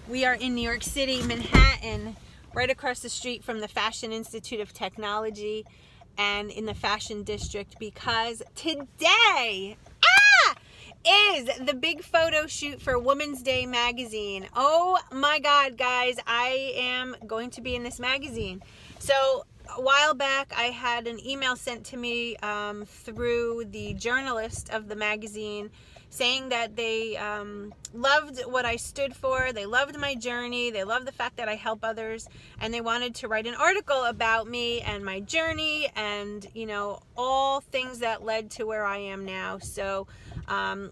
We are in New York City, Manhattan, right across the street from the Fashion Institute of Technology and in the Fashion District, because today is the big photo shoot for Women's Day magazine. Oh my God, guys, I am going to be in this magazine. So a while back, I had an email sent to me through the journalist of the magazine saying that they loved what I stood for, they loved my journey, they loved the fact that I help others, and they wanted to write an article about me and my journey and, you know, all things that led to where I am now. So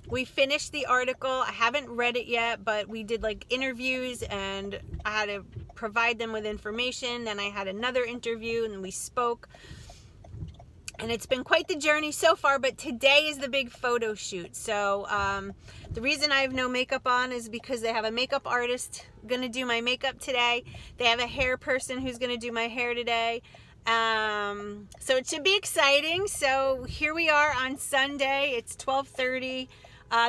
we finished the article. I haven't read it yet, but we did like interviews and I had to provide them with information. Then I had another interview and we spoke. And it's been quite the journey so far, but today is the big photo shoot. So the reason I have no makeup on is because they have a makeup artist gonna do my makeup today. They have a hair person who's gonna do my hair today. So it should be exciting. So here we are on Sunday. It's 12:30.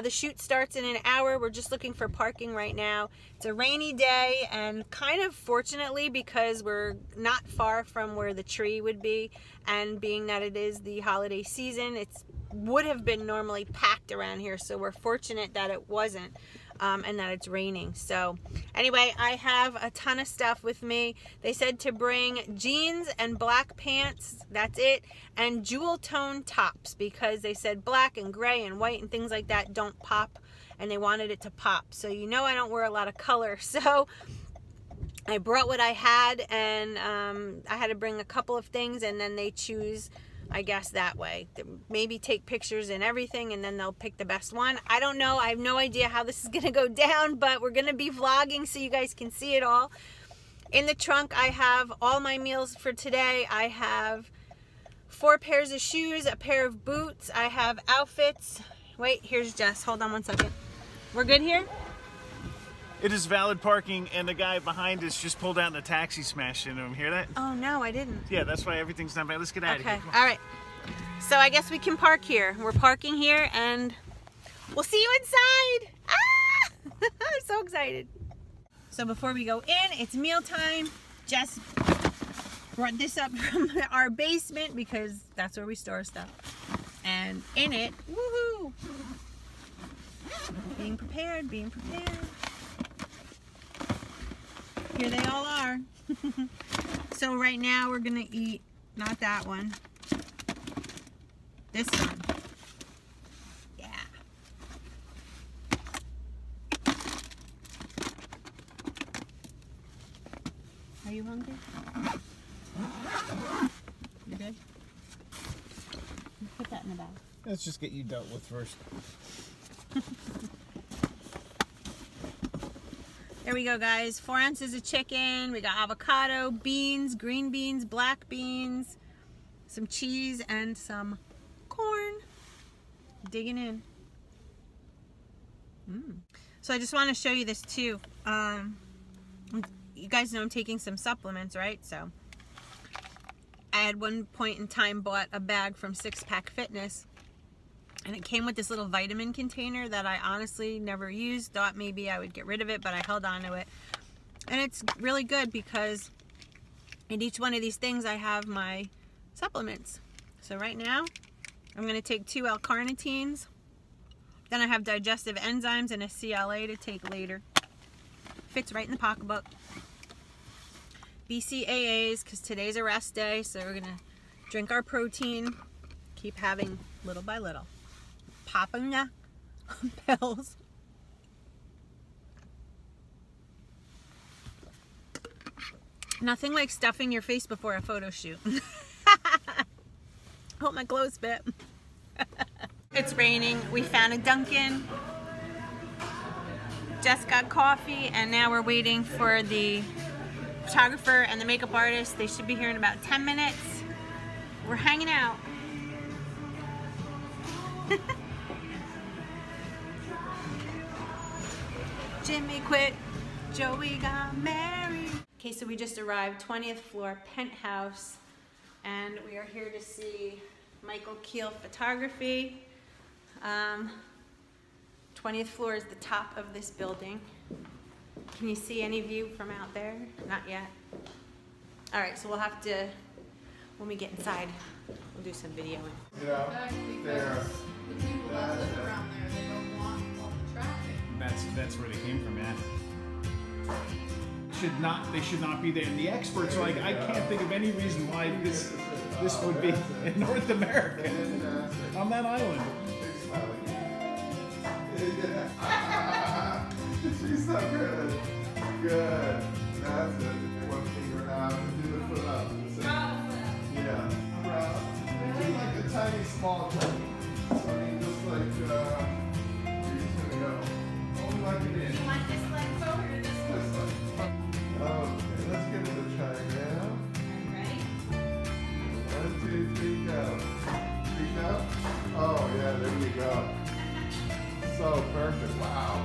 The shoot starts in an hour. We're just looking for parking right now. It's a rainy day, and kind of fortunately, because we're not far from where the tree would be, and being that it is the holiday season, it would have been normally packed around here. So we're fortunate that it wasn't. And that it's raining. So anyway, I have a ton of stuff with me. They said to bring jeans and black pants, that's it, and jewel tone tops, because they said black and gray and white and things like that don't pop, and they wanted it to pop. So you know I don't wear a lot of color, so I brought what I had, and I had to bring a couple of things, and then they choose, I guess, that way. Maybe take pictures and everything, and then they'll pick the best one. I don't know. I have no idea how this is going to go down, but we're going to be vlogging so you guys can see it all. In the trunk, I have all my meals for today. I have 4 pairs of shoes, a pair of boots. I have outfits. Wait, here's Jess. Hold on one second. We're good here? It is valid parking, and the guy behind us just pulled out in a taxi, smashed into him. Hear that? Oh, no, I didn't. Yeah, that's why everything's not bad. Let's get out of here. Okay, all right. So I guess we can park here. We're parking here, and we'll see you inside. Ah! I'm so excited. So before we go in, it's mealtime. Jess brought this up from our basement because that's where we store stuff. And in it, woohoo! Being prepared, being prepared. Here they all are. So right now we're gonna eat, not that one, this one. Yeah. Are you hungry? You good? Put that in the bag. Let's just get you dealt with first. There we go, guys. 4 ounces of chicken. We got avocado, beans, green beans, black beans, some cheese, and some corn. Digging in. So I just want to show you this too. You guys know I'm taking some supplements, right? So I had one point in time bought a bag from Six Pack Fitness, and it came with this little vitamin container that I honestly never used. Thought maybe I would get rid of it, but I held on to it. And it's really good because in each one of these things I have my supplements. So right now I'm going to take 2 L-carnitines. Then I have digestive enzymes and a CLA to take later. Fits right in the pocketbook. BCAAs, because today's a rest day, so we're going to drink our protein. Keep having little by little. Popping the pills. Nothing like stuffing your face before a photo shoot. Hope my clothes fit. It's raining. We found a Dunkin'. Just got coffee, and now we're waiting for the photographer and the makeup artist. They should be here in about 10 minutes. We're hanging out. Jimmy quit, Joey got married. Okay, so we just arrived, 20th floor penthouse, and we are here to see Michael Keel Photography. 20th floor is the top of this building. Can you see any view from out there? Not yet. All right, so we'll have to, when we get inside, we'll do some videoing. You know, because the people that live around there, they don't want all the traffic. That's where they came from, yeah. They should not be there. And the experts are like, I can't think of any reason why this would be in North America on that island. She's so good. Good. That's it. One finger out and do the foot up. Yeah. Do like a tiny small thing. I mean, just like, you're just gonna go. Only like it is. You want this leg forward or this This leg. Okay, let's give it a try now. Ready? 1, 2, 3, go. 3, go. Oh, yeah, there you go. So perfect. Wow.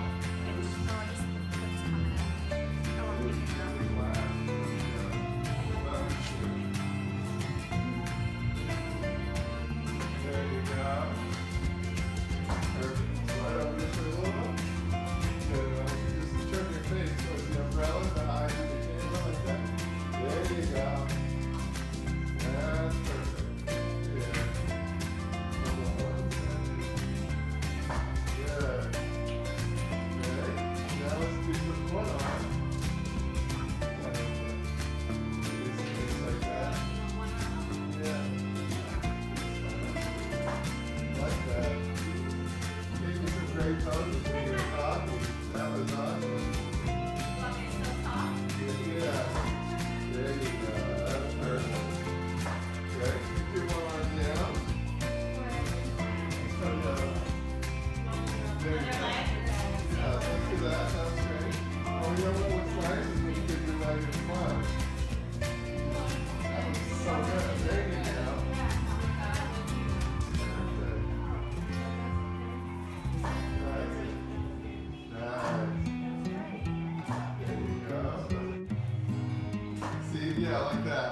Yeah, like that.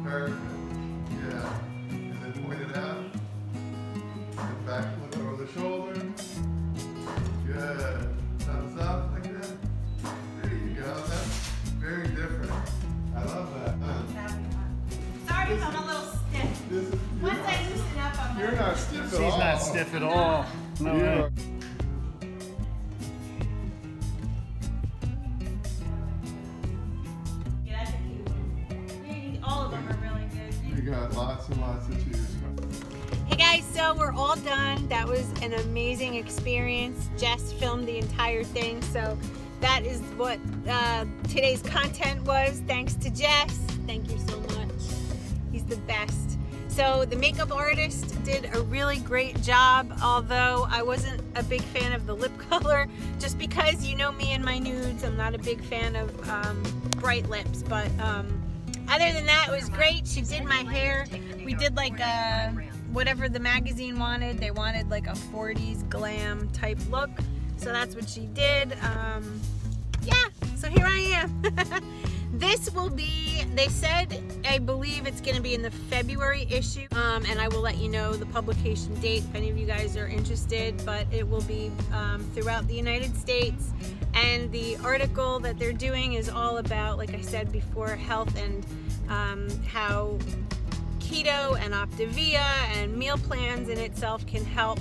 Perfect. Yeah. And then point it out. And back, look over the shoulder. Good. Thumbs up like that. There you go. That's very different. I love that. Sorry if I'm a little stiff. Once I loosen up, I'm You're not stiff at all. She's not stiff at all. No way. You got lots and lots to choose from. Hey guys, so we're all done. That was an amazing experience. Jess filmed the entire thing, so that is what today's content was. Thanks to Jess. Thank you so much. He's the best. So the makeup artist did a really great job, although I wasn't a big fan of the lip color, just because you know me and my nudes. I'm not a big fan of bright lips, but other than that, it was great. She did my hair. We did like whatever the magazine wanted. They wanted like a 40s glam type look. So that's what she did. Yeah, so here I am. This will be, they said, I believe it's going to be in the February issue. And I will let you know the publication date if any of you guys are interested. But it will be throughout the United States. And the article that they're doing is all about, like I said before, health and how keto and Optavia and meal plans in itself can help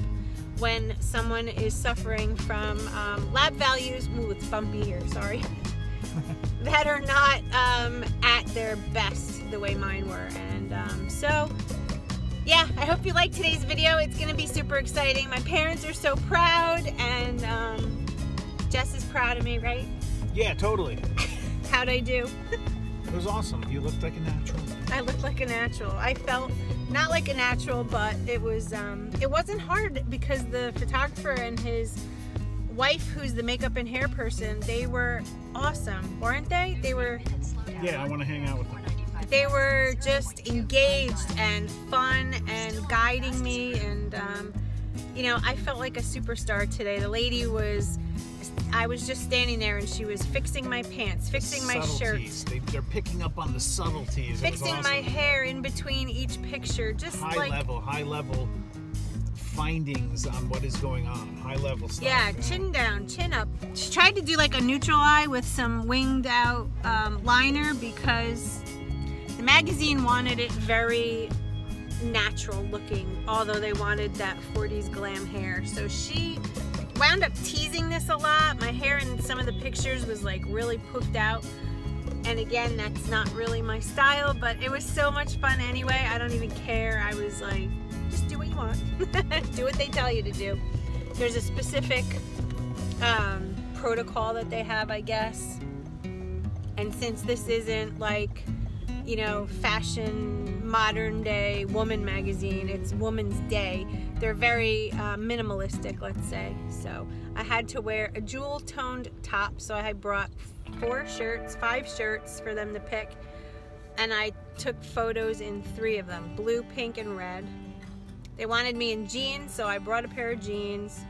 when someone is suffering from lab values, ooh, it's bumpy here, sorry, that are not at their best the way mine were. And so, yeah, I hope you liked today's video. It's going to be super exciting. My parents are so proud, and Jess is proud of me, right? Yeah, totally. How'd I do? It was awesome. You looked like a natural. I looked like a natural. I felt not like a natural, but it was it wasn't hard because the photographer and his wife, who's the makeup and hair person, they were awesome, weren't they? They were. Yeah, I want to hang out with them. They were just engaged and fun and guiding me, and you know, I felt like a superstar today. The lady was. I was just standing there and she was fixing my pants, fixing my shirt. They're picking up on the subtleties. Fixing my hair in between each picture, just high level findings on what is going on, high level stuff. Yeah, chin down, chin up. She tried to do like a neutral eye with some winged out liner because the magazine wanted it very natural looking, although they wanted that 40s glam hair. So she wound up teasing this a lot. My hair in some of the pictures was like really poofed out. And again, that's not really my style, but it was so much fun anyway. I don't even care. I was like, just do what you want. Do what they tell you to do. There's a specific protocol that they have, I guess. And since this isn't like, you know, fashion, modern day woman magazine, it's Woman's Day. They're very minimalistic, let's say. So I had to wear a jewel toned top. So I had brought 5 shirts for them to pick. And I took photos in 3 of them, blue, pink, and red. They wanted me in jeans, so I brought a pair of jeans.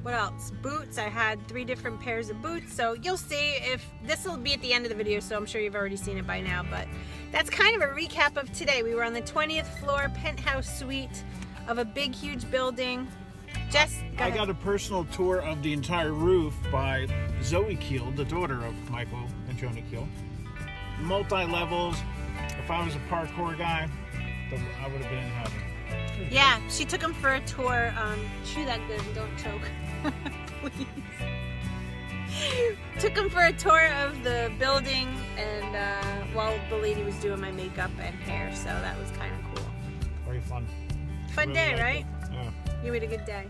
What else? Boots. I had 3 different pairs of boots. So you'll see if this will be at the end of the video, so I'm sure you've already seen it by now. But that's kind of a recap of today. We were on the 20th floor penthouse suite of a big, huge building. I got a personal tour of the entire roof by Zoe Keel, the daughter of Michael and Jonah Keel. Multi-levels. If I was a parkour guy, I would have been in heaven. Yeah, she took him for a tour. Chew that good and don't choke. Please. Took him for a tour of the building, and while the lady was doing my makeup and hair, so that was kind of cool. Very fun. Fun day, right? Yeah. You had a good day.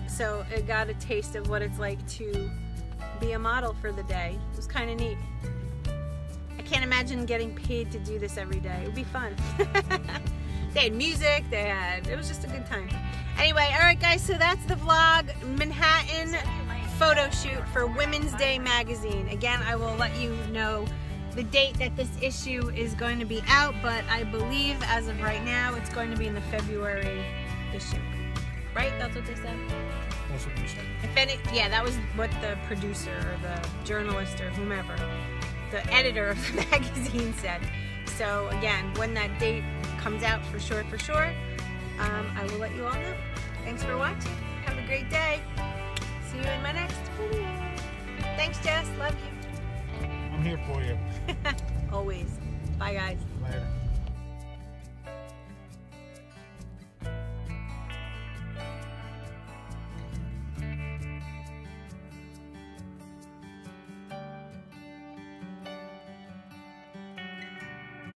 So it got a taste of what it's like to be a model for the day. It was kind of neat. I can't imagine getting paid to do this every day. It would be fun. They had music, it was just a good time. Anyway, alright guys, so that's the vlog. Manhattan photo shoot for Women's Day magazine. Again, I will let you know the date that this issue is going to be out, but I believe as of right now, it's going to be in the February issue. Right? That's what they said? That's what they said. Yeah, that was what the producer or the journalist or whomever, the editor of the magazine said. So again, when that date comes out for sure, I will let you all know. Thanks for watching. Have a great day. See you in my next video. Thanks, Jess. Love you. I'm here for you. Always. Bye, guys.